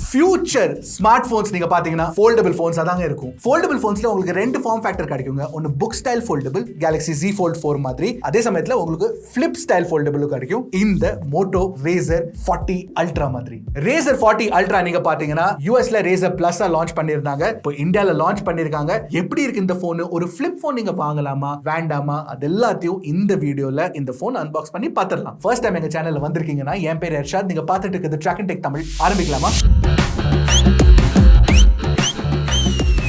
Future smart phones நீங்க பாத்தீங்கன்னா foldable bones அதாங்க இருக்கும். ஃபோல்டபிள் போன்ஸ்ல உங்களுக்கு ரெண்டு ஃபார்ம் ஃபேக்டர் கிடைக்குங்க. ஒன்னு book style foldable Galaxy Z Fold 4 மாதிரி, அதே சமயத்துல உங்களுக்கு ஃபிளிப் ஸ்டைல் ஃபோல்டபிள் கிடைக்கும் இந்த Moto Razr 40 Ultra மாதிரி. Razr 40 Ultra நீங்க பாத்தீங்கன்னா யூஎஸ்ல Razr Plus லான்ச் பண்ணிருந்தாங்க. இப்போ இந்தியால லான்ச் பண்ணிருக்காங்க. எப்படி இருக்கு இந்த போன்? ஒரு ஃபிளிப் போன் நீங்க வாங்கலாமா வேண்டாமா அது எல்லாத்தையும் இந்த வீடியோல இந்த போன் அன்பாக்ஸ் பண்ணி பாத்துடலாம். ஃபர்ஸ்ட் டைம் எங்க சேனல்ல வந்திருக்கீங்கன்னா என் பேர் எர்ஷாத், நீங்க பார்த்துட்டு இருக்கிறது Trakin Tech தமிழ். ஆரம்பிக்கலாமா?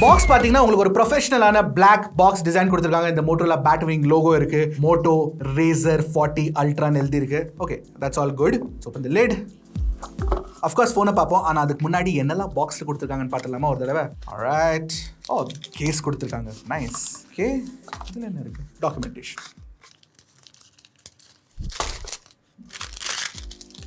பாக்ஸ் பாத்தீங்கன்னா உங்களுக்கு ஒரு ப்ரொஃபஷனலான பிளாக் பாக்ஸ் டிசைன் கொடுத்திருக்காங்க. இந்த Motorola Batwing லோகோ இருக்கு. Moto Razr 40 Ultra எழுதி இருக்கு. Okay, that's all good. So open the lid. Of course போனை பார்ப்போம். ஆனா அதுக்கு முன்னாடி என்னெல்லாம் பாக்ஸ்ல கொடுத்திருக்காங்கன்னு பார்த்தலாமா ஒரு தடவை? ஆல்ரைட். ஓ, கேஸ் கொடுத்திருக்காங்க. நைஸ். ஓகே, இதுல என்ன இருக்கு? டாக்குமெண்டேஷன்.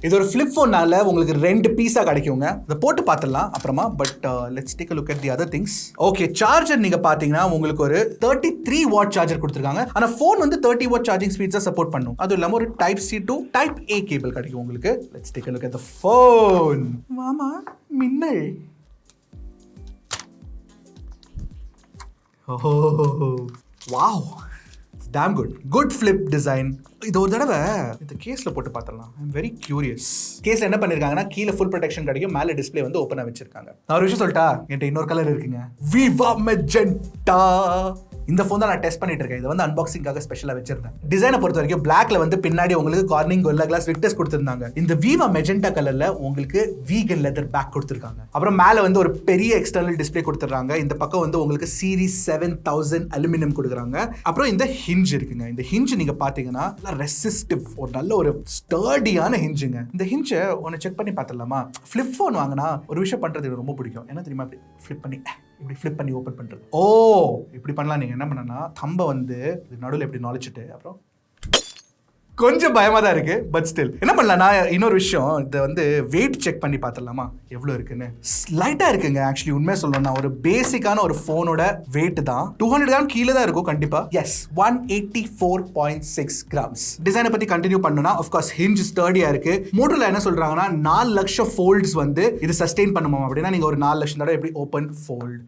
இது ஒரு ஃபிளிப் ஃபோன்னால உங்களுக்கு ரெண்டு பீஸா கிடைக்குங்க. இதை போட்டு பார்த்துடலாம் அப்புறமா. But let's take a look at the other things. Okay, charger நீங்க பாத்தீங்கன்னா உங்களுக்கு ஒரு 33 வாட் சார்ஜர் கொடுத்திருக்காங்க. ஆனா ஃபோன் வந்து 30 வாட் சார்ஜிங் ஸ்பீட்ஸை சப்போர்ட் பண்ணும். அதுவும் இல்லாம ஒரு type C to type A cable கிடைக்கும் உங்களுக்கு. Let's take a look at the phone. மாமா மின்னல். ஓ wow, damn good. Good flip design. இது ஒரு தடவை இந்த கேஸ்ல போட்டு பார்த்தலாம். ஐ அம் வெரி கியூரியஸ். கேஸ்ல என்ன பண்ணிருக்காங்கன்னா கீழே ஃபுல் ப்ரொடெக்ஷன் கிடைக்கும், மேல டிஸ்ப்ளே வந்து ஓபனா வச்சிருக்காங்க. நான் ஒரு விஷயம் சொல்லிட்டா, என்கிட்ட இன்னொரு கலர் இருக்குங்க, விவா மெஜெண்டா. இந்த ஃபோன் தான் நான் டெஸ்ட் பண்ணிட்டு இருக்கேன். இது வந்து அன்பாக்சிங்காக ஸ்பெஷலா வச்சிருந்தேன். டிசைனை பொறுத்த வரைக்கும் பிளாக்ல வந்து பின்னாடி உங்களுக்கு கார்னிங் கோரில்லா கிளாஸ் விக்டர்ஸ் கொடுத்திருந்தாங்க. இந்த விவா மெஜெண்டா கலர்ல உங்களுக்கு வீகன் லெதர் பேக் கொடுத்திருக்காங்க. அப்புறம் மேல வந்து ஒரு பெரிய எக்ஸ்டர்னல் டிஸ்ப்ளே கொடுத்துறாங்க. இந்த பக்கம் வந்து உங்களுக்கு சீரிஸ் 7000 அலுமினியம் கொடுக்குறாங்க. அப்புறம் இந்த ஹிஞ்ச் இருக்குங்க. இந்த ஹிஞ்ச் நீங்க பாத்தீங்கன்னா ரெசிஸ்டிவ், ஒரு நல்ல ஒரு ஸ்டர்டியான ஹிஞ்சுங்க. இந்த ஹிஞ்சை ஒன்னு செக் பண்ணி பார்த்துடலாமா? ஃபிளிப் ஃபோன் வாங்கினா ஒரு விஷயம் பண்றது எனக்கு ரொம்ப பிடிக்கும். என்ன தெரியுமா? இப்படி ஃபிளிப் பண்ணி ஓபன் பண்றது. ஓ, இப்படி பண்ணலாம். நீங்க என்ன பண்ணனா, தம்ப வந்து நடுவில் இப்படி நுழைச்சிட்டு அப்புறம் கொஞ்சம் பயமா தான் இருக்கு. பட் ஸ்டில் என்ன பண்ணலாம்னா, இன்னொரு விஷயம், இதை வந்து வெயிட் செக் பண்ணி பார்த்துடலாமா எவ்வளவு இருக்குன்னு. லைட்டா இருக்குங்க. ஆக்சுவலி உண்மையா சொல்லணும்னா ஒரு பேசிக்கான ஒரு போனோட வெயிட் தான் 200 கிராம் கீழே தான் இருக்கும் கண்டிப்பா. Yes, 184.6 grams. டிசைனை பத்தி கண்டினியூ பண்ணணும்னா ஆஃப்கோர்ஸ் ஹிஞ்ச் ஸ்டர்டியா இருக்கு. Motorola என்ன சொல்றாங்கன்னா 4 லட்சம் ஃபோல்ட்ஸ் வந்து இது சஸ்டெயின் பண்ணுமா அப்படின்னா, நீங்க ஒரு 4 லட்சம் தடவை எப்படி open fold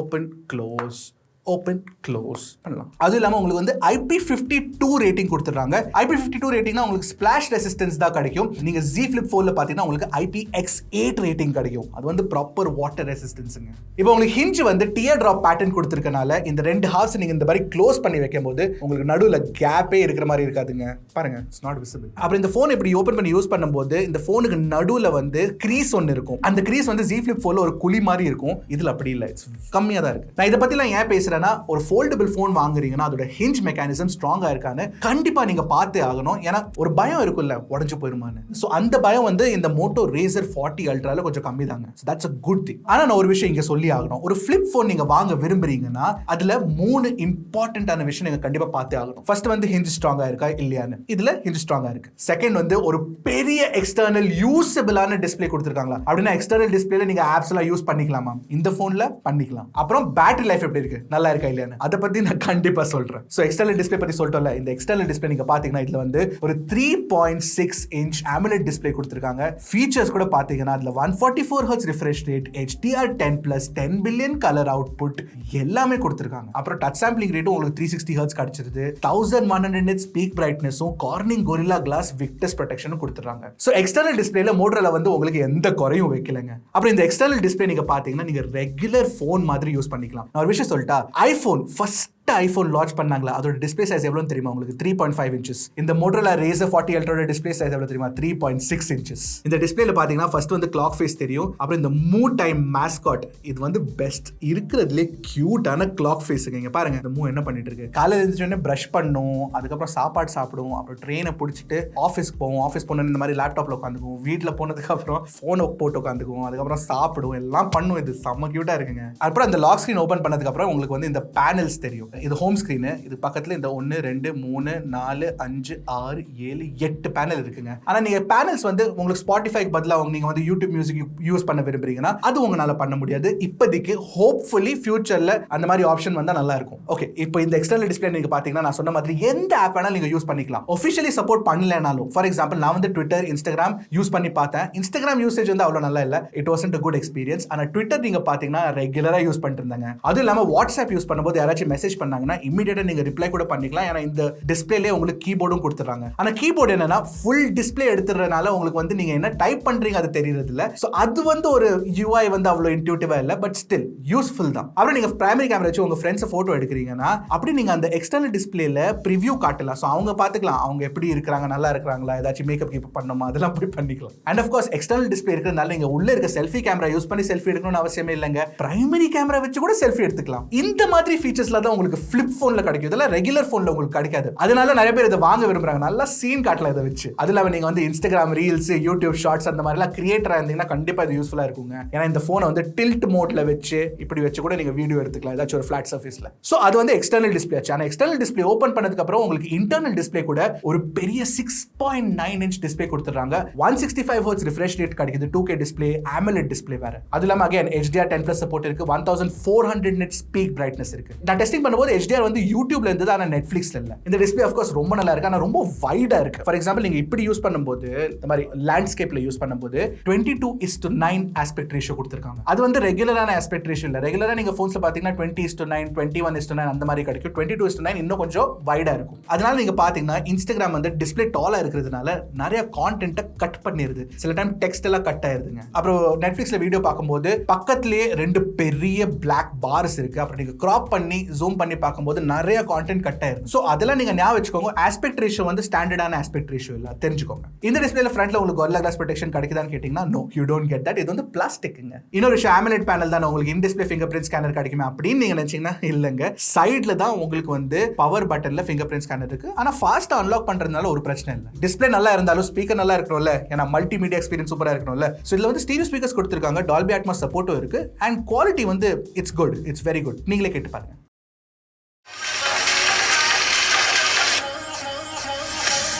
open close open close பண்ணலாம். அது இல்லாம உங்களுக்கு வந்து IP52 ரேட்டிங் கொடுத்துறாங்க. IP52 ரேட்டிங்னா உங்களுக்கு ஸ்பிளாஷ் ரெசிஸ்டன்ஸ் தான் கிடைக்கும். நீங்க Z Flip 4ல பாத்தீங்கன்னா உங்களுக்கு IPX8 ரேட்டிங் கிடைக்கும். அது வந்து ப்ராப்பர் வாட்டர் ரெசிஸ்டன்ஸ்ங்க. இப்போ உங்களுக்கு ஹிஞ்ச் வந்து டியர் டிராப் பேட்டர்ன் கொடுத்திருக்கனால இந்த ரெண்டு ஹாஃப்ஸ் நீங்க இந்த மாதிரி க்ளோஸ் பண்ணி வைக்கும்போது உங்களுக்கு நடுவுல கேப்பே இருக்கிற மாதிரி இருக்காதுங்க. பாருங்க, இட்ஸ் நாட் விசிபிள். அப்புறம் இந்த போன் இப்படி ஓபன் பண்ணி யூஸ் பண்ணும்போது இந்த போனுக்கு நடுவுல வந்து கிரீஸ் ஒன்னு இருக்கும். அந்த கிரீஸ் வந்து Z Flip 4ல ஒரு குழி மாதிரி இருக்கும். இதுல அப்படி இல்ல, இட்ஸ் கம்மியா தான் இருக்கு. நான் இத பத்திலாம் ஏன் பேசுறேன், ஒரு ஃபோல்டபிள் ஃபோன் வாங்குறீங்கன்னா அதோட ஹிஞ்ச் மெக்கானிசம் ஸ்ட்ராங்கா இருக்கான்னு கண்டிப்பா நீங்க பார்த்தே ஆகணும். ஏன்னா ஒரு பயம் இருக்குல்ல, உடைஞ்சு போயிருமான்னு. சோ அந்த பயம் வந்து இந்த Moto Razr 40 Ultraல கொஞ்சம் கம்மி தாங்க. So that's a good thing. ஆனா நான் ஒரு விஷயம் இங்க சொல்லி ஆகணும். ஒரு ஃபிளிப் ஃபோன் நீங்க வாங்க விரும்புறீங்கன்னா அதுல 3 இம்பார்ட்டன்டான விஷயம் நீங்க கண்டிப்பா பார்த்தே ஆகணும். ஃபர்ஸ்ட் வந்து ஹிஞ்ச் ஸ்ட்ராங்கா இருக்கா இல்லையான்னு. இதுல ஹிஞ்ச் ஸ்ட்ராங்கா இருக்கு. செகண்ட் வந்து ஒரு பெரிய எக்ஸ்டர்னல் யூசபிளான டிஸ்ப்ளே கொடுத்திருக்காங்களா அப்படின்னா எக்ஸ்டர்னல் டிஸ்ப்ளேல நீங்க ஆப்ஸ் எல்லாம் யூஸ் பண்ணிக்கலாமா? இந்த போன்ல பண்ணிக்கலாம். அப்புறம் பேட்டரி லைஃப் எப்படி இருக்கு, நல்லா இருக்கா இல்லையான்னு அதை பத்தி நான் கண்டிப்பா சொல்றேன். சோ எக்ஸ்டர்னல் டிஸ்ப்ளே பத்தி சொல்லிட்டோம்ல. இந்த எக்ஸ்டர்னல் டிஸ்ப்ளே நீங்க பாத்தீங்கன்னா இதுல வந்து ஒரு 3.6 இன்ச் AMOLED டிஸ்ப்ளே கொடுத்திருக்காங்க. ஃபீச்சர்ஸ் கூட பாத்தீங்கன்னா அதுல 144 Hz refresh rate, HDR10+, 10 billion colour output எல்லாமே கொடுத்திருக்காங்க. அப்புறம் டச் சாம்பிளிங் ரேட்டும் உங்களுக்கு 360 Hz கிடைச்சிருது. 1100 nits பீக் பிரைட்னஸும் கார்னிங் கோரில்லா கிளாஸ் விக்டர்ஸ் ப்ரொடெக்ஷனும் கொடுத்துறாங்க. சோ எக்ஸ்டர்னல் டிஸ்ப்ளேல Motorola வந்து உங்களுக்கு எந்த குறையும் வைக்கலங்க. அப்புறம் இந்த எக்ஸ்டர்னல் டிஸ்ப்ளே நீங்க பாத்தீங்கன்னா நீங்க ரெகுலர் போன் மாதிரி யூஸ் பண்ணிக்கலாம். நான் ஒரு விஷயம் சொல்லிட்டா, ஐபோன் ஃபர்ஸ்ட் ஐபோன் லான்ச் பண்ணாங்களா அதோட டிஸ்ப்ளே சைஸ் எவ்வளவு தெரியுமா உங்களுக்கு? 3.5 inches. இந்த Motorola Razr 40 Ultra display size எவ்வளவு தெரியுமா? 3.6 inches. இந்த டிஸ்ப்ளேல பாத்தீங்கன்னா ஃபர்ஸ்ட் வந்து கிளாக் ஃபேஸ் தெரியும். அப்புறம் இந்த மூ டைம் மாஸ்காட், இது வந்து பெஸ்ட் இருக்கிறதுலே கியூட்டான கிளாக் ஃபேஸுங்க. இங்க பாருங்க, இந்த மூ என்ன பண்ணிட்டு இருக்கு. காலையில எழுந்திரிச்சோடனே பிரஷ் பண்ணும், அதுக்கப்புறம் சாப்பாடு சாப்பிடும், அப்புறம் ட்ரெயினை பிடிச்சிட்டு ஆஃபீஸ்க்கு போவோம், ஆஃபீஸ் போனோன்னு இந்த மாதிரி லேப்டாப்ல உட்காந்துக்கும், வீட்டில் போனதுக்கு அப்புறம் ஃபோனை போட்டு உட்காந்துக்கும், அதுக்கப்புறம் சாப்பிடும், எல்லாம் பண்ணும். இது செம்ம கியூட்டா இருக்குங்க. அப்புறம் அந்த லாக் ஸ்கிரீன் ஓபன் பண்ணதுக்கு அப்புறம் உங்களுக்கு வந்து இந்த பேனல்ஸ் தெரியும். இது ஹோம் ஸ்கிரீன். இது பக்கத்துல இந்த 1 2 3 4 5 6 7 8 பேனல் இருக்குங்க. ஆனா நீங்க பேனல்ஸ் வந்து உங்களுக்கு ஸ்பாட்டிஃபைக்கு பதிலா நீங்க வந்து யூடியூப் மியூசிக் யூஸ் பண்ண விரும்புறீங்கன்னா அது உங்களால பண்ண முடியாது இப்போதைக்கு. ஹோப்ஃபுல்லி ஃபியூச்சர்ல அந்த மாதிரி ஆப்ஷன் வந்தா நல்லா இருக்கும். ஓகே, இப்போ இந்த எக்ஸ்டர்னல் டிஸ்ப்ளே நீங்க பாத்தீங்கன்னா நான் சொன்ன மாதிரி எந்த ஆப் வேணாலும் நீங்க யூஸ் பண்ணிக்கலாம். ஒபிஷியலி சப்போர்ட் பண்ணலனாலும், ஃபார் எக்ஸாம்பிள் நான் வந்து ட்விட்டர், இன்ஸ்டாகிராம் யூஸ் பண்ணி பார்த்தேன். இன்ஸ்டாகிராம் யூசேஜ் வந்து அவ்வளவு நல்லா இல்ல. It wasn't a good experience. ஆனா ட்விட்டர் நீங்க பாத்தீங்கன்னா ரெகுலரா யூஸ் பண்ணிட்டு இருந்தாங்க. அது இல்லாம வாட்ஸ்அப் யூஸ் பண்ணும்போது யாராச்சும் மெசேஜ் பண்ணாங்கன்னா இமிடியேட்டா நீங்க ரிப்ளை கூட பண்ணிக்கலாம். ஏன்னா இந்த டிஸ்ப்ளேலயே உங்களுக்கு கீபோர்டும் கொடுத்துறாங்க. ஆனா கீபோர்டு என்னன்னா ஃபுல் டிஸ்ப்ளே எடுத்துறதுனால உங்களுக்கு வந்து நீங்க என்ன டைப் பண்றீங்க அது தெரியறது இல்ல. சோ அது வந்து ஒரு UI வந்து அவ்வளவு இன்ட்யூட்டிவா இல்ல, பட் ஸ்டில் யூஸ்ஃபுல் தான். அப்புறம் நீங்க பிரைமரி கேமரா வச்சு உங்க ஃப்ரெண்ட்ஸ் போட்டோ எடுக்கிறீங்கன்னா அப்படி நீங்க அந்த எக்ஸ்டர்னல் டிஸ்ப்ளேல ப்ரிவ்யூ காட்டலாம். சோ அவங்க பாத்துக்கலாம் அவங்க எப்படி இருக்காங்க, நல்லா இருக்காங்களா, ஏதாச்சும் மேக்கப் கீப் பண்ணணுமா, அதெல்லாம் அப்படி பண்ணிக்கலாம். And half course external display இருக்கிறதுனால நீங்க உள்ள இருக்க செல்ஃபி கேமரா யூஸ் பண்ணி செல்ஃபி எடுக்கணும்னு அவசியமே இல்லைங்க. பிரைமரி கேமரா வச்சு கூட செல்ஃபி எடுத்துக்கலாம். இந்த மாதிரி ஃபீச்சர்ஸ்ல தான் உங்களுக்கு ஃபிளிப் போன்ல கிடைக்கும். இதெல்லாம் ரெகுலர் போன்ல உங்களுக்கு கிடைக்காது. அதனால நிறைய பேர் இதை வாங்க விரும்புறாங்க. நல்லா சீன் காட்டலாம் இதை வச்சு. அது இல்லாம நீங்க வந்து இன்ஸ்டாகிராம் ரீல்ஸ், யூடியூப் ஷார்ட்ஸ் அந்த மாதிரிலாம் கிரியேட்டரா இருந்தீங்கன்னா கண்டிப்பா இது யூஸ்ஃபுல்லா இருக்குங்க. ஏன்னா இந்த போனை வந்து டில்ட் மோட்ல வச்சு இப்படி வச்சு கூட நீங்க வீடியோ எடுத்துக்கலாம் ஏதாச்சும் ஒரு ஃபிளாட் சர்ஃபேஸ்ல. சோ அது வந்து எக்ஸ்டர்னல் டிஸ்ப்ளே ஆச்சு. ஆனா எக்ஸ்டர்னல் டிஸ்ப்ளே ஓபன் பண்ணதுக்கு அப்புறம் உங்களுக்கு இன்டர்னல் டிஸ்ப்ளே கூட ஒரு பெரிய 6.9 இன்ச் டிஸ்ப்ளே கொடுத்துறாங்க. 165 Hz ரிஃப்ரெஷ் ரேட் கிடைக்குது. 2K டிஸ்ப்ளே, AMOLED டிஸ்ப்ளே வேற. அது இல்லாம அகைன் HDR10+ சப்போர்ட் இருக்கு. 1400 nits பீக் பிரைட்னஸ் இருக்கு. நான் டெஸ்டிங் பண்ணும்போது HDR வந்து யூடியூப்ல இருந்தது, ஆனா நெட்ஃபிளிக்ஸ்ல இல்ல. இந்த டிஸ்ப்ளே ஆஃப் கோர்ஸ் ரொம்ப நல்லா இருக்கு. ஆனா ரொம்ப வைடா இருக்கு. ஃபார் எக்ஸாம்பிள் நீங்க இப்படி யூஸ் பண்ணும்போது, இந்த மாதிரி லேண்ட்ஸ்கேப்ல யூஸ் பண்ணும்போது 22:9 ஆஸ்பெக்ட் ரேஷியோ கொடுத்திருக்காங்க. அது வந்து ரெகுலரான ஆஸ்பெக்ட் ரேஷியோ இல்ல. ரெகுலரா நீங்க போன்ஸ்ல பாத்தீங்கன்னா 20:9, 21:9 அந்த மாதிரி கிடைக்கும். 22:9 இன்னும் கொஞ்சம் வைடா இருக்கும். அதனால நீங்க பாத்தீங்கன்னா இன்ஸ்டாகிராம் வந்து டிஸ்ப்ளே டாலா இருக்கிறதுனால நிறைய கான்டென்ட்டை கட் பண்ணிருது. சில டைம் டெக்ஸ்ட் எல்லாம் கட் ஆயிருதுங்க. அப்புறம் நெட்ஃபிளிக்ஸ்ல வீடியோ பார்க்கும்போது பக்கத்திலேயே 2 பெரிய பிளாக் பார்ஸ் இருக்கு. அப்புறம் நீங்க கிராப் பண்ணி ஜூம் பண்ணி பார்க்கும்போது நிறைய கான்டென்ட் கட் ஆயிருது. சோ அதெல்லாம் நீங்க ஞாபகம் வச்சுக்கோங்க. ஆஸ்பெக்ட் ரேஷியோ வந்து ஸ்டாண்டர்டான ஆஸ்பெக்ட் ரேஷியோ இல்ல, தெரிஞ்சுக்கோங்க. இந்த டிஸ்ப்ளேல ஃப்ரண்ட்ல உங்களுக்கு Gorilla Glass ப்ரொடெக்ஷன் கிடைக்குதான்னு கேட்டீங்கன்னா no, you don't get that. இது வந்து பிளாஸ்டிக்ங்க. இன்னொரு விஷயம், AMOLED பேனல் தான் உங்களுக்கு in display fingerprint scanner கிடைக்குமே அப்படின்னு நீங்க நினைச்சீங்கன்னா இல்லங்க. சைடுல தான் உங்களுக்கு வந்து பவர் பட்டன்ல ஃபிங்கர் பிரிண்ட் ஸ்கேனர் இருக்கு. ஆனா ஃபாஸ்டா அன்லாக் பண்றதுனால ஒரு பிரச்சனை இல்ல. டிஸ்ப்ளே நல்லா இருந்தாலும் ஸ்பீக்கர் நல்லா இருக்கணும்ல, ஏன்னா மல்டிமீடியா எக்ஸ்பீரியன்ஸ் சூப்பரா இருக்கணும்ல. சோ இதுல வந்து ஸ்டீரியோ ஸ்பீக்கர்ஸ் கொடுத்திருக்காங்க, டால்பி அட்மாஸ் சப்போர்ட்டும் இருக்கு. அண்ட் குவாலிட்டி வந்து it's good, it's very good. நீங்களே கேட்டு பாருங்க.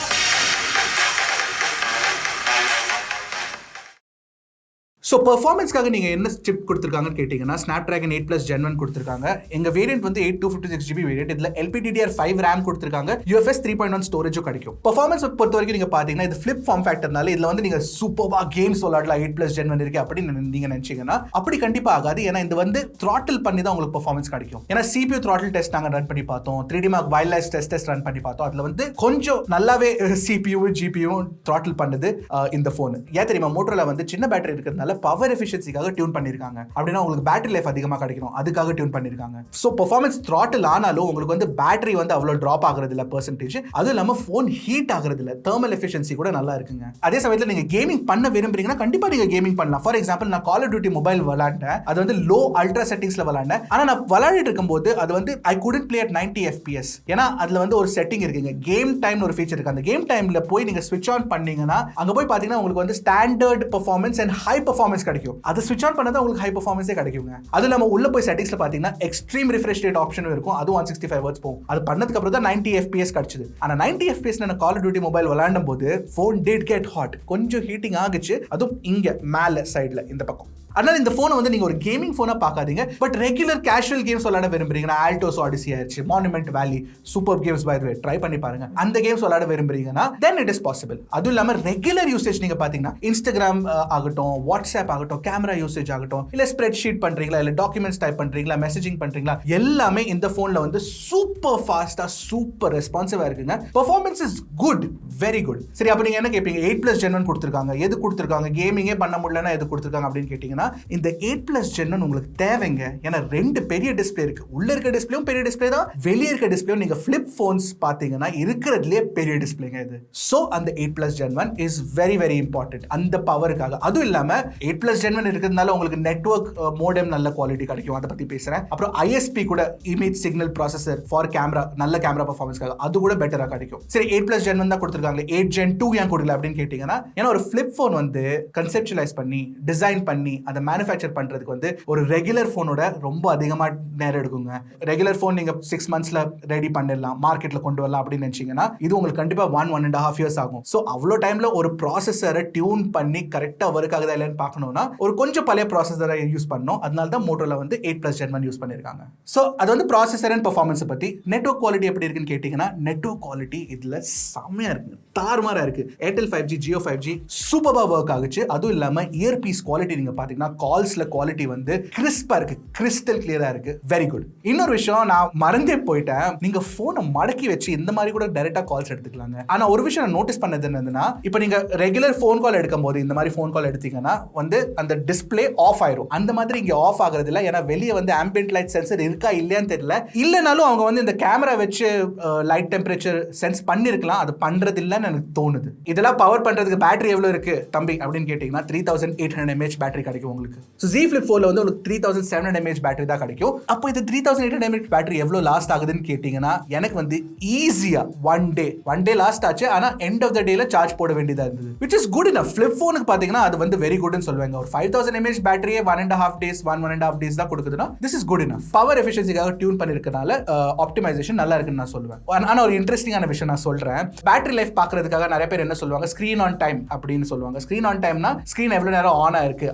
ஸோ பெர்ஃபார்மன்ஸ்க்காக நீங்கள் என்ன சிப் கொடுத்துருக்காங்கன்னு கேட்டிங்கன்னா Snapdragon 8+ Gen 1 கொடுத்துருக்காங்க. எங்கள் வேரியன்ட் வந்து 8256GB வேரியன்ட். இதில் LPDDR5 RAM கொடுத்துருக்காங்க. UFS 3.1 ஸ்டோரேஜும் கிடைக்கும். பெர்ஃபார்மன்ஸ் பொறுத்த வரைக்கும் நீங்கள் பார்த்தீங்கன்னா இது ஃபிளிப் ஃபார்ம் ஃபேக்டர்னால இதில் வந்து நீங்கள் சூப்பராக கேம்ஸ் விளாடலாம் 8+ Gen 1 இருக்கு அப்படின்னு நீங்கள் நினச்சிங்கன்னா அப்படி கண்டிப்பாக ஆகாது. ஏன்னா இது வந்து த்ராட்டில் பண்ணி தான் உங்களுக்கு பெர்ஃபார்மன்ஸ் கிடைக்கும். ஏன்னா CPU த்ராட்டில் டெஸ்ட் நாங்கள் ரன் பண்ணி பார்த்தோம், 3D Mark wireless test run பண்ணி பார்த்தோம். அதில் வந்து கொஞ்சம் நல்லாவே CPU GPU த்ராட்டில் பண்ணுது இந்த ஃபோன். ஏன் தெரியுமா, Motorola வந்து சின்ன பேட்டரி இருக்கிறதுனால பவர் எஃபிஷியன்சிக்காக டியூன் பண்ணிருக்காங்க. அப்படின்னா உங்களுக்கு பேட்டரி லைஃப் அதிகமா கிடைக்கும், அதுக்காக டியூன் பண்ணிருக்காங்க. சோ பெர்ஃபார்மன்ஸ் த்ராட்டில் ஆனாலும் உங்களுக்கு வந்து பேட்டரி வந்து அவ்வளவு டிராப் ஆகுறது இல்ல பெர்சன்டேஜ். அது இல்லாம போன் ஹீட் ஆகுறது இல்ல. தெர்மல் எஃபிஷியன்சி கூட நல்லா இருக்குங்க. அதே சமயத்தில் நீங்க கேமிங் பண்ண விரும்புறீங்கன்னா கண்டிப்பா நீங்க கேமிங் பண்ணலாம். ஃபார் எக்ஸாம்பிள் நான் கால் ஆஃப் டியூட்டி மொபைல் விளையாண்டேன். அது வந்து லோ அல்ட்ரா செட்டிங்ஸ்ல விளையாண்டேன். ஆனா நான் விளையாடிட்டு இருக்கும்போது அது வந்து ஐ couldn't play at 90 FPS. ஏன்னா அதுல வந்து ஒரு செட்டிங் இருக்குங்க, கேம் டைம்னு ஒரு ஃபீச்சர் இருக்கு. அந்த கேம் டைம்ல போய் நீங்க ஸ்விட்ச் ஆன் பண்ணீங்கன்னா அங்க போய் பாத்தீங்கன்னா உங்களுக்கு வந்து standard performance and high performance கிடைக்கும். அது ஸ்விட்ச் ஆன் பண்ணா உங்களுக்கு ஹை பெர்ஃபார்மன்ஸே கிடைக்குங்க. அது இல்லாம உள்ள போய் செட்டிங்ஸ்ல பாத்தீங்கன்னா எக்ஸ்ட்ரீம் ரிஃப்ரெஷ் ரேட் ஆப்ஷனும் இருக்கும். அது 165 Hz போகும். அது பண்ணதுக்கு அப்புறம் தான் 90 FPS கிடைச்சது. ஆனா 90 FPS நான் கால் ஆஃப் டியூட்டி மொபைல் விளையாடும் போது ஃபோன் டிட் கெட் ஹாட். கொஞ்சம் ஹீட்டிங் ஆகுச்சு. அதுவும் இங்க மேல சைடுல இந்த பக்கம். அதனால இந்த போனை வந்து நீங்க ஒரு கேமிங் போனா பார்க்காதீங்க. பட் ரெகுலர் கேஷுவல் கேம்ஸ் விளையாட விரும்புறீங்கன்னா ஆல்டோஸ் ஆடிசி ஆயிடுச்சு, Monument Valley, super games by the way try பண்ணி பாருங்க. அந்த கேம்ஸ் விளையாட விரும்புறீங்கன்னா then it is possible. அதுவும் இல்லாம ரெகுலர் யூசேஜ் நீங்க பாத்தீங்கன்னா இன்ஸ்டாகிராம் ஆகட்டும், வாட்ஸ்அப் ஆகட்டும், கேமரா யூசேஜ் ஆகட்டும், இல்ல ஸ்ப்ரெட் ஷீட் பண்றீங்களா, இல்ல டாக்குமெண்ட்ஸ் டைப் பண்றீங்களா, மெசேஜிங் பண்றீங்களா, எல்லாமே இந்த போன்ல வந்து சூப்பர் ஃபாஸ்டா சூப்பர் ரெஸ்பான்சிவா இருக்குங்க. Performance is good, very good. சரி, அப்ப நீங்க என்ன கேட்பீங்க, 8+ Gen 1 கொடுத்திருக்காங்க, எது கொடுத்திருக்காங்க, கேமிங்கே பண்ண முடியலன்னா எது கொடுத்திருக்காங்க அப்படின்னு கேட்டீங்கன்னா இந்த 8+ Gen 1 உங்களுக்கு தேவைங்க. ஏன்னா 2 பெரிய டிஸ்ப்ளே இருக்கு. உள்ள இருக்க டிஸ்ப்ளேயும் பெரிய டிஸ்ப்ளே தான், வெளியே இருக்க டிஸ்ப்ளேயும் நீங்க ஃபிளிப் போன்ஸ் பாத்தீங்கன்னா இருக்கிறதுலயே பெரிய டிஸ்ப்ளேங்க இது. சோ அந்த 8+ Gen 1 is very very important அந்த பவருக்காக. அதுவும் இல்லாம 8+ Gen 1 இருக்கிறதுனால உங்களுக்கு நெட்வொர்க் மோடெம் நல்ல குவாலிட்டி கிடைக்கும். அதை பத்தி பேசுறேன். அப்புறம் ISP கூட image signal processor for camera, நல்ல கேமரா பெர்ஃபார்மன்ஸ்க்காக அது கூட பெட்டரா கிடைக்கும். சரி, 8+ Gen 1 தான் கொடுத்திருக்காங்க, 8 Gen 2 ஏன் கொடுக்கல அப்படின்னு கேட்டீங்கன்னா, ஏன்னா ஒரு ஃபிளிப் போன் வந்து கன்செப்சுவலைஸ் பண்ணி டிசைன் பண்ணி அதை மேனுஃபேக்சர் பண்றதுக்கு வந்து ஒரு ரெகுலர் போனோட ரொம்ப அதிகமா நேரம் எடுக்குங்க. ரெகுலர் போன் நீங்க 6 monthsல ரெடி பண்ணிடலாம், மார்க்கெட்ல கொண்டு வரலாம் அப்படின்னு நினைச்சீங்கன்னா இது உங்களுக்கு கண்டிப்பா 1.5 years ஆகும். ஸோ அவ்வளோ டைம்ல ஒரு ப்ராசஸரை டியூன் பண்ணி கரெக்டா ஒர்க் ஆகுதா இல்லைன்னு பார்க்கணும்னா ஒரு கொஞ்சம் பழைய ப்ராசஸரை யூஸ் பண்ணணும். அதனால தான் மோட்டோரோலா வந்து 8+ Gen 1 யூஸ் பண்ணிருக்காங்க. ஸோ அது வந்து ப்ராசஸர் அண்ட் பெர்ஃபார்மன்ஸ் பத்தி. நெட்வொர்க் குவாலிட்டி எப்படி இருக்குன்னு கேட்டீங்கன்னா நெட்வொர்க் குவாலிட்டி இதுல செம்மையா இருக்கு, தாறுமாறா இருக்கு. ஏர்டெல் 5G, ஜியோ 5G சூப்பரா ஒர்க் ஆகுச்சு. அதுவும் இல்லாம இயர் பீஸ் குவாலிட்டி நீங்க பாத்தீங்கன்னா கால்ஸ்ல குவாலிட்டி வந்து கிறிஸ்பா இருக்கு, கிறிஸ்டல் கிளியரா இருக்கு, வெரி குட். இன்னொரு விஷயம் நான் மறந்தே போயிட்டேன், நீங்க போனை மடக்கி வச்சு இந்த மாதிரி கூட டைரக்டா கால்ஸ் எடுத்துக்கலாங்க. ஆனா ஒரு விஷயம் நான் நோட்டீஸ் பண்ணது என்னன்னா, இப்போ நீங்க ரெகுலர் போன் கால் எடுக்கும் போது இந்த மாதிரி போன் கால் எடுத்தீங்கன்னா வந்து அந்த டிஸ்பிளே ஆஃப் ஆயிரும். அந்த மாதிரி இங்க ஆஃப் ஆகுறது இல்ல. ஏன்னா வெளியே வந்து ஆம்பியன்ட் லைட் சென்சர் இருக்கா இல்லையான்னு தெரியல. இல்லனாலும் அவங்க வந்து இந்த கேமரா வச்சு லைட் டெம்பரேச்சர் சென்ஸ் பண்ணிருக்கலாம், அது பண்றது இல்லன்னு எனக்கு தோணுது. இதெல்லாம் பவர் பண்றதுக்கு பேட்டரி எவ்வளவு இருக்கு தம்பி அப்படின்னு கேட்டீங்கன்னா 3800 mAh பேட்டரி கிடைக்கும் உங்களுக்கு. ஸோ Z Flip 4ல வந்து உங்களுக்கு 3700 mAh பேட்டரி தான் கிடைக்கும். அப்போ இது 3800 mAh பேட்டரி எவ்வளவு லாஸ்ட் ஆகுதுன்னு கேட்டீங்கன்னா எனக்கு வந்து ஈஸியா ஒன் டே லாஸ்ட் ஆச்சு. ஆனா எண்ட் ஆஃப் த டேல சார்ஜ் போட வேண்டியதா இருந்தது, which is good enough. Flip phoneக்கு பாத்தீங்கன்னா அது வந்து வெரி குட்னு சொல்லுவாங்க. ஒரு 5000 mAh பேட்டரியே 1.5 days தான் கொடுக்குதுன்னா this is good enough. Power எஃபிஷியன்சிக்காக டியூன் பண்ணிருக்கனால ஆப்டிமைசேஷன் நல்லா இருக்குன்னு நான் சொல்லுவேன். ஆனா ஒரு இன்ட்ரெஸ்டிங்கான விஷயம் நான் சொல்றேன். பேட்டரி லைஃப் பாக்குறதுக்காக நிறைய பேர் என்ன சொல்லுவாங்க, ஸ்கிரீன் ஆன் டைம் அப்படின்னு சொல்லுவாங்க. ஸ்கிரீன் ஆன் டைம்னா ஸ்கிரீன் எவ்வளவு நேரம் ஆன் ஆயிருக்கு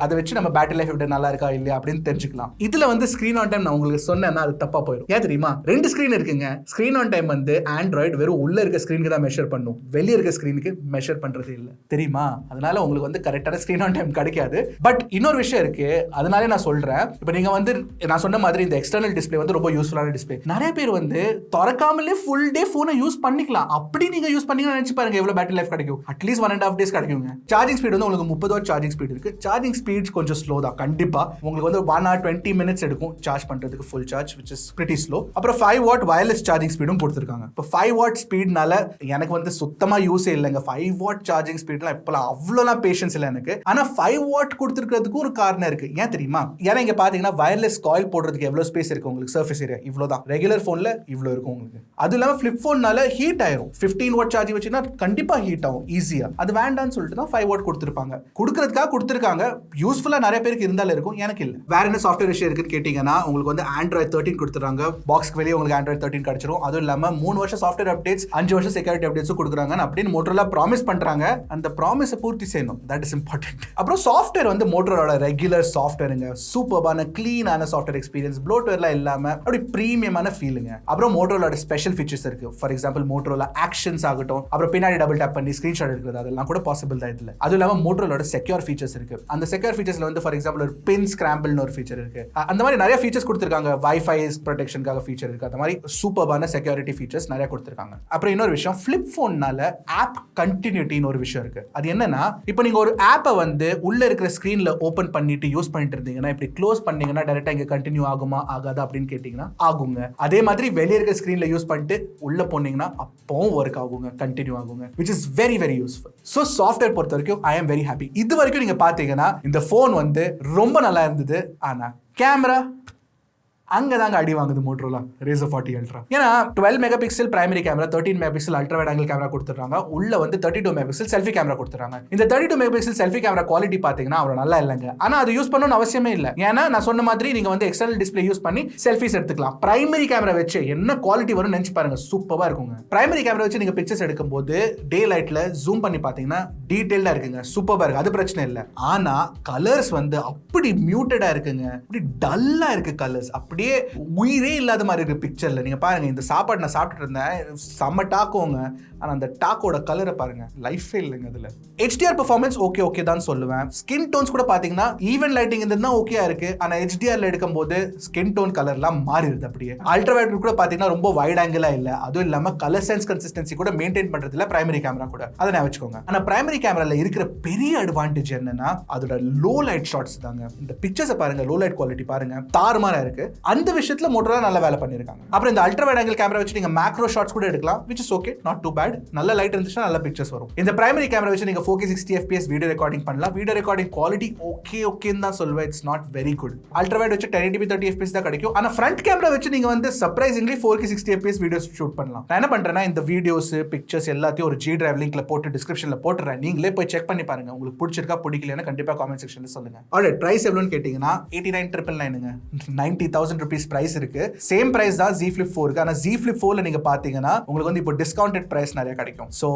அதை வச்சு நம்ம பேட்டரி லைஃப் எப்படி நல்லா இருக்கா இல்லையா அப்படின்னு தெரிஞ்சுக்கலாம். இதுல வந்து ஸ்கிரீன் ஆன் டைம் நான் உங்களுக்கு சொன்னேன்னா அது தப்பா போயிடும். ஏன் தெரியுமா, 2 ஸ்கிரீன் இருக்குங்க. ஸ்கிரீன் ஆன் டைம் வந்து ஆண்ட்ராய்டு வெறும் உள்ள இருக்க ஸ்கிரீனுக்கு தான் மெஷர் பண்ணும், வெளியே இருக்க ஸ்கிரீனுக்கு மெஷர் பண்றது இல்ல, தெரியுமா? அதனால உங்களுக்கு வந்து கரெக்டான ஸ்கிரீன் ஆன் டைம் கிடைக்காது. பட் இன்னொரு விஷயம் இருக்கு, அதனாலே நான் சொல்றேன். இப்போ நீங்க வந்து நான் சொன்ன மாதிரி இந்த எக்ஸ்டர்னல் டிஸ்பிளே வந்து ரொம்ப யூஸ்ஃபுல்லான டிஸ்பிளே. நிறைய பேர் வந்து திறக்காமலே ஃபுல் டே போனை யூஸ் பண்ணிக்கலாம். அப்படி நீங்க யூஸ் பண்ணீங்கன்னு நினைச்சு பாருங்க எவ்வளவு பேட்டரி லைஃப் கிடைக்கும். அட்லீஸ்ட் 1.5 days கிடைக்குங்க. சார்ஜிங் ஸ்பீட் வந்து உங்களுக்கு 30 வாட் சார்ஜிங் ஸ்பீட் இருக்கு. சார்ஜிங் ஸ்பீட் கொஞ்சம் ஸ்லோ தான் கண்டிப்பா. உங்களுக்கு வந்து 1 hour 20 minutes எடுக்கும் சார்ஜ் பண்றதுக்கு full charge, which is pretty slow. அப்புறம் 5 watt வயர்லெஸ் சார்ஜிங் ஸ்பீடும் கொடுத்திருக்காங்க. இப்போ 5 watt ஸ்பீட்னால எனக்கு வந்து சுத்தமா யூஸே இல்லைங்க. 5 watt சார்ஜிங் ஸ்பீட்லாம் இப்பலாம் அவ்வளோலாம் பேஷன்ஸ் இல்லை எனக்கு. ஆனா 5 watt கொடுத்திருக்கிறதுக்கு ஒரு காரணம் இருக்கு. ஏன் தெரியுமா? ஏன்னா இங்க பாத்தீங்கன்னா வயர்லெஸ் காயில் போடுறதுக்கு எவ்வளவு ஸ்பேஸ் இருக்கு உங்களுக்கு, சர்ஃபேஸ் ஏரியா இவ்வளவுதான். ரெகுலர் போன்ல இவ்வளவு இருக்கும் உங்களுக்கு. அது இல்லாம ஃபிளிப் போன்னால ஹீட் ஆயிரும். 15 watt சார்ஜிங் வச்சுன்னா கண்டிப்பா ஹீட் ஆகும் ஈஸியா. அது வேண்டாம்னு சொல்லிட்டு தான் 5 watt கொடுத்திருப்பாங்க. கொடுக்கறதுக்காக கொடுத்திருக்காங்க. யூஸ்ஃபுல்லா நிறைய பேருக்கு இருந்தாலும் இருக்கும், எனக்கு இல்ல. வேற என்ன சாஃப்ட்வேர் விஷயம் இருக்குன்னு கேட்டீங்கன்னா உங்களுக்கு வந்து Android 13 கொடுத்துறாங்க. பாக்ஸ்க்கு வெளியே உங்களுக்கு Android 13 கிடைச்சிரும். அதுவும் இல்லாம 3 வருஷம் சாஃப்ட்வேர் அப்டேட்ஸ், 5 வருஷம் செக்யூரிட்டி அப்டேட்ஸும் கொடுக்குறாங்க அப்படின்னு மோட்டோரோலா ப்ராமிஸ் பண்றாங்க. அந்த ப்ராமிஸை பூர்த்தி செய்யணும், தட் இஸ் இம்பார்ட்டன்ட். அப்புறம் சாஃப்ட்வேர் வந்து மோட்டோரோலா ரெகுலர் சாஃப்ட்வேருங்க, சூப்பரான கிளீனான சாஃப்ட்வேர் எக்ஸ்பீரியன்ஸ், ப்ளோட்வேர்லாம் இல்லாம அப்படி பிரீமியமான ஃபீலுங்க. அப்புறம் மோட்டோரோலோட ஸ்பெஷல் ஃபீச்சர்ஸ் இருக்கு. ஃபார் எக்ஸாம்பிள் மோட்டோரோலா ஆக்ஷன்ஸ் ஆகட்டும், அப்புறம் பின்னாடி டபுள் டேப் பண்ணி ஸ்கிரீன்ஷாட் எடுக்கிறது, அதெல்லாம் கூட பாசிபிள் தான் இதுல. அதுவும் இல்லாம மோட்டோரோலோட செக்யூர் ஃபீச்சர்ஸ் இருக்கு. அந்த செக்யூர் ஃபீச்சர்ஸ்ல வந்து ஃபார் எக்ஸாம்பிள் ஒரு பின் ஸ்கிராம்பிள்னு ஒரு ஃபீச்சர் இருக்கு. அந்த மாதிரி நிறைய ஃபீச்சர்ஸ் கொடுத்திருக்காங்க. வைஃபை ப்ரொடெக்ஷனுக்காக ஃபீச்சர் இருக்கு. அந்த மாதிரி சூப்பரான செக்யூரிட்டி ஃபீச்சர்ஸ் நிறைய கொடுத்திருக்காங்க. அப்புறம் இன்னொரு விஷயம், ஃபிளிப் போன்னால ஆப் கண்டினியூட்டின்னு ஒரு விஷயம் இருக்கு. அது என்னன்னா, இப்போ நீங்க ஒரு ஆப்பை வந்து உள்ள இருக்கிற ஸ்கிரீன்ல ஓபன் பண்ணிட்டு யூஸ் பண்ணிட்டு இருந்தீங்கன்னா, இப்படி க்ளோஸ் பண்ணீங்கன்னா டைரக்டா இங்க கண்டினியூ ஆகுமா ஆகாதா அப்படின்னு கேட்டீங்கன்னா ஆகுங்க. அதே மாதிரி வெளியே இருக்கிற ஸ்கிரீன்ல யூஸ் பண்ணிட்டு உள்ள போனீங்கன்னா அப்பவும் ஒர்க் ஆகுங்க, கண்டினியூ ஆகுங்க, which is very very useful. So software பொறுத்த வரைக்கும் I am very happy. இது வரைக்கும் நீங்க பாத்தீங்கன்னா இந்த போன் வந்து ரொம்ப நல்லா இருந்தது. ஆனா கேமரா அங்கதாங்க அடி வாங்குது மோட்டோரோலா Razr 40 Ultra. ஏன்னா 12 megapixel primary camera, 13 megapixel ultra wide angle camera கொடுத்துறாங்க. உள்ள வந்து 32 மெகாபிக்சல் செல்ஃபி கேமரா கொடுத்துறாங்க. இந்த 32 மெகாபிக்சல் செல்ஃபி கேமரா குவாலிட்டி பாத்தீங்கன்னா அவ்வளவு நல்லா இல்லைங்க. ஆனா அது யூஸ் பண்ணணும்னு அவசியமே இல்லை. ஏன்னா நான் சொன்ன மாதிரி நீங்க வந்து எக்ஸ்டர்னல் டிஸ்பிளே யூஸ் பண்ணி செல்ஃபிஸ் எடுத்துக்கலாம். பிரைமரி கேமரா வச்சு என்ன குவாலிட்டி வரும்னு நினைச்சு பாருங்க, சூப்பரா இருக்குங்க. பிரைமரி கேமரா வச்சு நீங்க பிக்சர்ஸ் எடுக்கும்போது டே லைட்ல ஜூம் பண்ணி பாத்தீங்கன்னா டீடைலா இருக்குங்க, சூப்பரா இருக்கு, அது பிரச்சனை இல்லை. ஆனா கலர்ஸ் வந்து அப்படி மியூட்டடா இருக்குங்க, அப்படி டல்லா இருக்கு கலர்ஸ், அப்படியே உயிரே இல்லாத மாதிரி இருக்கு பிக்சர்ல. நீங்க பாருங்க, இந்த சாப்பாடு நான் சாப்பிட்டு இருந்தேன், செம்ம டாக்கோங்க. ஆனா அந்த டாக்கோட கலரை பாருங்க, லைஃபே இல்லைங்க அதுல. HDR பெர்ஃபார்மன்ஸ் ஓகே தான் சொல்லுவேன். ஸ்கின் டோன்ஸ் கூட பாத்தீங்கன்னா ஈவன் லைட்டிங் இருந்தா ஓகேயா இருக்கு. ஆனா HDRல எடுக்கும்போது ஸ்கின் டோன் கலர்லாம் மாறிடுது அப்படியே. அல்ட்ரா வைட் கூட பாத்தீங்கன்னா ரொம்ப வைட் ஆங்கிளா இல்ல. அதுவும் இல்லாம கலர் சென்ஸ் கன்சிஸ்டன்சி கூட மெயின்டைன் பண்றது இல்ல பிரைமரி கேமரா கூட, அதை நான் வச்சுக்கோங்க. ஆனா பிரைமரி கேமரால இருக்கிற பெரிய அட்வான்டேஜ் என்னன்னா அதோட லோ லைட் ஷாட்ஸ் தாங்க. இந்த பிக்சர்ஸை பாருங்க, லோ லைட் குவாலிட்டி பாருங்க, தாறுமாறா இருக்கு. அந்த விஷயத்துல Motorola நல்ல வேலை பண்ணிருக்காங்க. அப்புறம் இந்த அல்ட்ரா வைட் ஆங்கிள் கேமரா வச்சு நீங்க மேக்ரோ ஷாட்ஸ் கூட எடுக்கலாம், which is okay, not too bad. நல்ல லைட் இருந்துச்சுன்னா நல்ல பிக்சர்ஸ் வரும். இந்த பிரைமரி கேமரா வச்சு நீங்க 4K 60 fps வீடியோ ரெக்கார்டிங் பண்ணலாம். வீடியோ ரெக்கார்டிங் குவாலிட்டி ஓகேன்னு தான் சொல்வேன், it's not very good. Ultra wide வச்சு 1080p 30 fps தான் கிடைக்கும். ஆனா ஃப்ரண்ட் கேமரா வச்சு நீங்க வந்து surprisingly 4K 60 fps videos shoot பண்ணலாம். நான் என்ன பண்றேன்னா இந்த வீடியோஸ் பிக்சர்ஸ் எல்லாத்தையும் ஒரு G டிரைவ் லிங்க்ல போட்டு டிஸ்கிரிப்ஷன்ல போட்டுறேன். நீங்களே போய் செக் பண்ணி பாருங்க. உங்களுக்கு பிடிச்சிருக்கா பிடிக்கலன்னா கண்டிப்பா காமெண்ட் செக்ஷன்ல சொல்லுங்க. ஆல்ரைட், பிரைஸ் எவ்வளவுன்னு கேட்டீங்கன்னா 89,999ங்க. 90,000 rupees பிரைஸ் இருக்கு. சேம் பிரைஸ் தான் Z Flip 4க்கு. ஆனா Z Flip 4ல நீங்க பாத்தீங்கன்னா உங்களுக்கு வந்து இப்போ டிஸ்கவுண்டட் பிரைஸ் நிறைய கிடைக்கும். சோ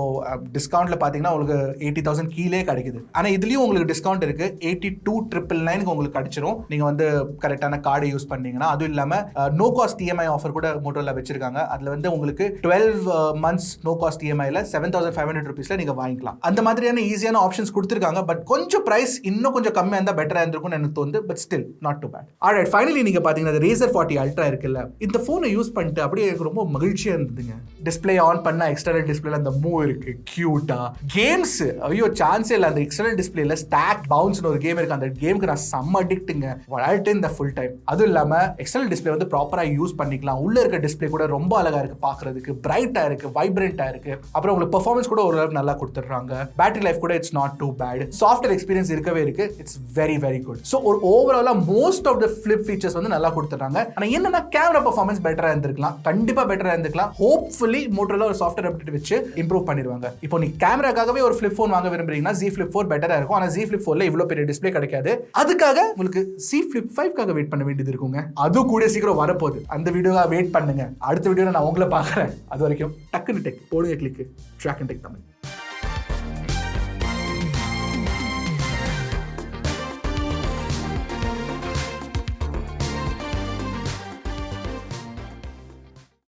டிஸ்கவுண்ட்ல பாத்தீங்கன்னா உங்களுக்கு 80,000 கீழே கிடைக்குது. ஆனா இதுலயும் உங்களுக்கு டிஸ்கவுண்ட் இருக்கு. 82,999க்கு உங்களுக்கு கிடைச்சிரும். நீங்க வந்து கரெக்டான கார்டு யூஸ் பண்ணீங்கன்னா. அதுவும் இல்லாம நோ காஸ்ட் EMI ஆஃபர் கூட Motorola வச்சிருக்காங்க. அதுல வந்து உங்களுக்கு 12 months நோ காஸ்ட் EMIல 7,500 rupeesல நீங்க வாங்கிக்கலாம். அந்த மாதிரியான ஈஸியான ஆப்ஷன்ஸ் கொடுத்திருக்காங்க. பட் கொஞ்சம் பிரைஸ் இன்னும் கொஞ்சம் கம்மியா இருந்தா பெட்டரா இருந்திருக்கும்னு எனக்கு தோணுது. But still not too bad. Alright, finally நீங்க பாத்தீங்கன்னா Razr 40 Ultra இருக்குல்ல, இந்த போனை யூஸ் பண்ணிட்டு அப்படியே எனக்கு ரொம்ப மகிழ்ச்சியா இருந்ததுங்க. டிஸ்பிளே ஆன் பண்ணா எக்ஸ்டர்னல் டிஸ்பிளேல அந்த மூவ் இருக்கு, கியூட்டா. கேம்ஸ் ஐயோ சான்ஸே இல்ல. அந்த எக்ஸ்டர்னல் டிஸ்பிளேல ஸ்டாக் பவுன்ஸ்னு ஒரு கேம் இருக்கு. அந்த கேமுக்கு நான் செம்ம அடிக்ட்டுங்க. விளையாட்டு இந்த ஃபுல் டைம். அதுவும் இல்லாம எக்ஸ்டர்னல் டிஸ்பிளே வந்து ப்ராப்பரா யூஸ் பண்ணிக்கலாம். உள்ள இருக்க டிஸ்பிளே கூட ரொம்ப அழகா இருக்கு பாக்குறதுக்கு, பிரைட்டா இருக்கு, வைப்ரண்டா இருக்கு. அப்புறம் உங்களுக்கு பெர்ஃபார்மன்ஸ் கூட ஓரளவுக்கு நல்லா கொடுத்துறாங்க. பேட்டரி லைஃப் கூட it's not too bad. Software experience இருக்கவே இருக்கு. It's very very good. So ஒரு ஓவராலா most of the flip features வந்து நல்லா கொடுத்துறாங்க. ஆனா என்னன்னா கேமரா பெர்ஃபார்மன்ஸ் பெட்டரா இருந்திருக்கலாம், கண்டிப்பா பெட்டரா இருந்திருக்கலாம். ஹோப்ஃபுல்லி Motorola ஒரு சாஃப்ட்வேர் அப்டேட் வச்சு இம்ப்ரூவ் பண்ணிடுவாங்க. இப்போ நீ கேமராக்காகவே ஒரு ஃபிளிப் ஃபோன் வாங்க விரும்புறீங்கன்னா Z Flip 4 பெட்டரா இருக்கும். ஆனா Z Flip 4ல இவ்வளவு பெரிய டிஸ்பிளே கிடைக்காது. அதுக்காக உங்களுக்கு Z Flip 5க்காக வெயிட் பண்ண வேண்டியது இருக்குங்க. அது கூட சீக்கிரம் வரப்போகுது. அந்த வீடியோவை வெயிட் பண்ணுங்க. அடுத்த வீடியோல நான் உங்களை பார்க்குறேன். அது வரைக்கும் டக்குன்னு டெக் போடுங்க, கிளிக் Trakin Tech தமிழ்.